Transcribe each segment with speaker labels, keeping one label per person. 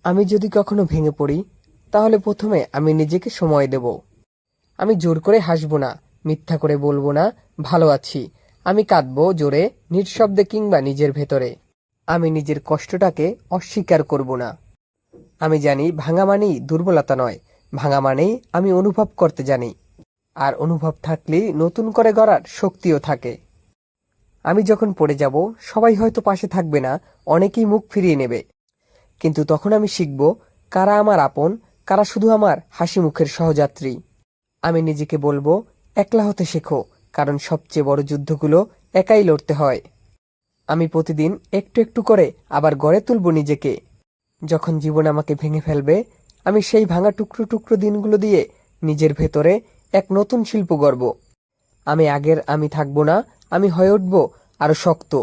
Speaker 1: আমি যদি কখনো ভেঙে পড়ি, তাহলে প্রথমে আমি নিজেকে সময় দেব। আমি জোর করে হাসব না, মিথ্যা করে বলবো না ভালো আছি। আমি কাঁদবো জোরে, নিঃশব্দে কিংবা নিজের ভেতরে। আমি নিজের কষ্টটাকে অস্বীকার করব না। আমি জানি ভাঙা মানেই দুর্বলতা নয়, ভাঙা মানেই আমি অনুভব করতে জানি। আর অনুভব থাকলেই নতুন করে গড়ার শক্তিও থাকে। আমি যখন পড়ে যাব, সবাই হয়তো পাশে থাকবে না, অনেকেই মুখ ফিরিয়ে নেবে। কিন্তু তখন আমি শিখব কারা আমার আপন, কারা শুধু আমার হাসি মুখের সহযাত্রী। আমি নিজেকে বলবো, একলা হতে শেখো, কারণ সবচেয়ে বড় যুদ্ধগুলো একাই লড়তে হয়। আমি প্রতিদিন একটু একটু করে আবার গড়ে তুলব নিজেকে। যখন জীবন আমাকে ভেঙে ফেলবে, আমি সেই ভাঙা টুকরো টুকরো দিনগুলো দিয়ে নিজের ভেতরে এক নতুন শিল্প গড়ব। আমি আগের আমি থাকব না, আমি হয়ে উঠব আরো শক্ত।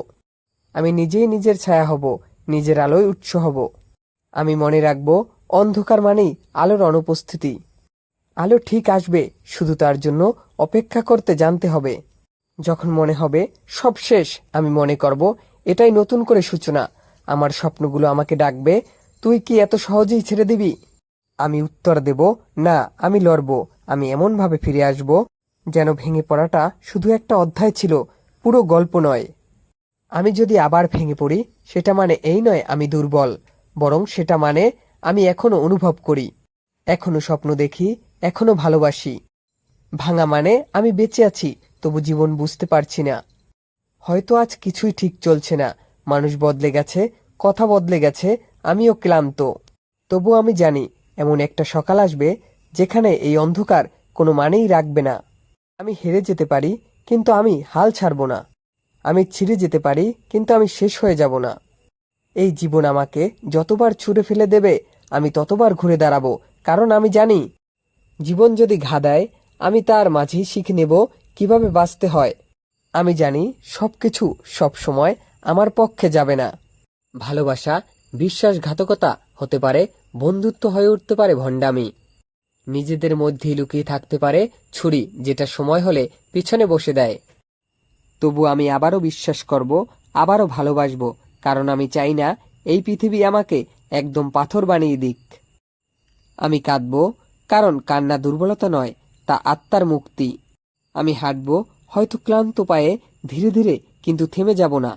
Speaker 1: আমি নিজেই নিজের ছায়া হব, নিজের আলোয় উৎস হব। আমি মনে রাখব, অন্ধকার মানেই আলোর অনুপস্থিতি। আলো ঠিক আসবে, শুধু তার জন্য অপেক্ষা করতে জানতে হবে। যখন মনে হবে সব শেষ, আমি মনে করব এটাই নতুন করে সূচনা। আমার স্বপ্নগুলো আমাকে ডাকবে, তুই কি এত সহজেই ছেড়ে দিবি? আমি উত্তর দেব, না, আমি লড়ব। আমি এমনভাবে ফিরে আসব যেন ভেঙে পড়াটা শুধু একটা অধ্যায় ছিল, পুরো গল্প নয়। আমি যদি আবার ভেঙে পড়ি, সেটা মানে এই নয় আমি দুর্বল, বরং সেটা মানে আমি এখনো অনুভব করি, এখনো স্বপ্ন দেখি, এখনো ভালোবাসি। ভাঙা মানে আমি বেঁচে আছি, তবু জীবন বুঝতে পারছি না। হয়তো আজ কিছুই ঠিক চলছে না, মানুষ বদলে গেছে, কথা বদলে গেছে, আমিও ক্লান্ত। তবু আমি জানি এমন একটা সকাল আসবে যেখানে এই অন্ধকার কোনো মানেই রাখবে না। আমি হেরে যেতে পারি, কিন্তু আমি হাল ছাড়ব না। আমি ছিঁড়ে যেতে পারি, কিন্তু আমি শেষ হয়ে যাব না। এই জীবন আমাকে যতবার ছুঁড়ে ফেলে দেবে, আমি ততবার ঘুরে দাঁড়াবো, কারণ আমি জানি জীবন যদি ঘা দেয়, আমি তার মাঝেই শিখে নেব কিভাবে বাঁচতে হয়। আমি জানি সবকিছু সব সময় আমার পক্ষে যাবে না। ভালোবাসা বিশ্বাসঘাতকতা হতে পারে, বন্ধুত্ব হয়ে উঠতে পারে ভণ্ডামি। নিজেদের মধ্যেই লুকিয়ে থাকতে পারে ছুরি, যেটা সময় হলে পিছনে বসে দেয়। তবু আমি আবারও বিশ্বাস করব, আবারও ভালোবাসবো, কারণ আমি চাই না এই পৃথিবী আমাকে একদম পাথর বানিয়ে দিক। আমি কাঁদব, কারণ কান্না দুর্বলতা নয়, তা আত্মার মুক্তি। আমি হাঁটব, হয়তো ক্লান্ত পায়ে, ধীরে ধীরে, কিন্তু থেমে যাব না।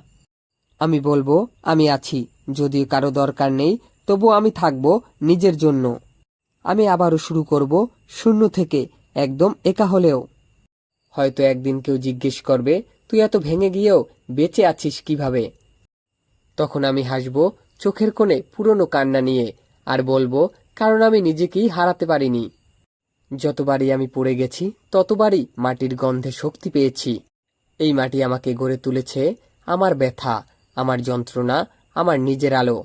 Speaker 1: আমি বলবো আমি আছি, যদিও কারো দরকার নেই, তবু আমি থাকব নিজের জন্য। আমি আবারও শুরু করব শূন্য থেকে, একদম একা হলেও। হয়তো একদিন কেউ জিজ্ঞেস করবে, তুই এত ভেঙে গিয়েও বেঁচে আছিস কিভাবে? তখন আমি হাসব, চোখের কোণে পুরনো কান্না নিয়ে, আর বলবো, কারণ আমি নিজেকেই হারাতে পারিনি। যতবারই আমি পড়ে গেছি, ততবারই মাটির গন্ধে শক্তি পেয়েছি। এই মাটি আমাকে গড়ে তুলেছে, আমার ব্যথা, আমার যন্ত্রণা, আমার নিজের আলো।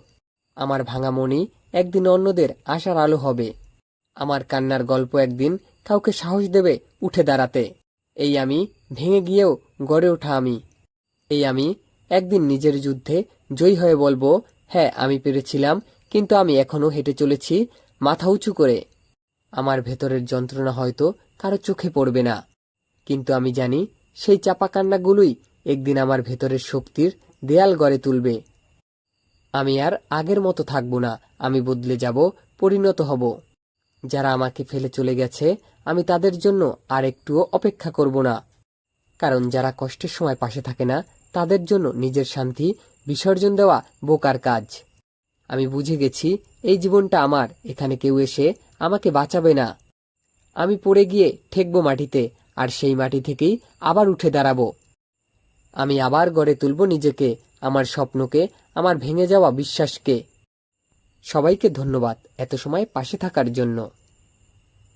Speaker 1: আমার ভাঙা মনি একদিন অন্যদের আশার আলো হবে। আমার কান্নার গল্প একদিন কাউকে সাহস দেবে উঠে দাঁড়াতে। এই আমি ভেঙে গিয়েও গড়ে ওঠা আমি। এই আমি একদিন নিজের যুদ্ধে জয়ী হয়ে বলবো, হ্যাঁ আমি পেরেছিলাম, কিন্তু আমি এখনো হেঁটে চলেছি মাথা উঁচু করে। আমার ভেতরের যন্ত্রণা হয়তো কারো চোখে পড়বে না, কিন্তু আমি জানি সেই চাপা কান্নাগুলোই একদিন আমার ভেতরের শক্তির দেয়াল গড়ে তুলবে। আমি আর আগের মতো থাকব না, আমি বদলে যাব, পরিণত হব। যারা আমাকে ফেলে চলে গেছে, আমি তাদের জন্য আর একটুও অপেক্ষা করব না, কারণ যারা কষ্টের সময় পাশে থাকে না, তাদের জন্য নিজের শান্তি বিসর্জন দেওয়া বোকার কাজ। আমি বুঝে গেছি এই জীবনটা আমার, এখানে কেউ এসে আমাকে বাঁচাবে না। আমি পড়ে গিয়ে ঠেকব মাটিতে, আর সেই মাটি থেকেই আবার উঠে দাঁড়াবো। আমি আবার গড়ে তুলব নিজেকে, আমার স্বপ্নকে, আমার ভেঙে যাওয়া বিশ্বাসকে। সবাইকে ধন্যবাদ এত সময় পাশে থাকার জন্য।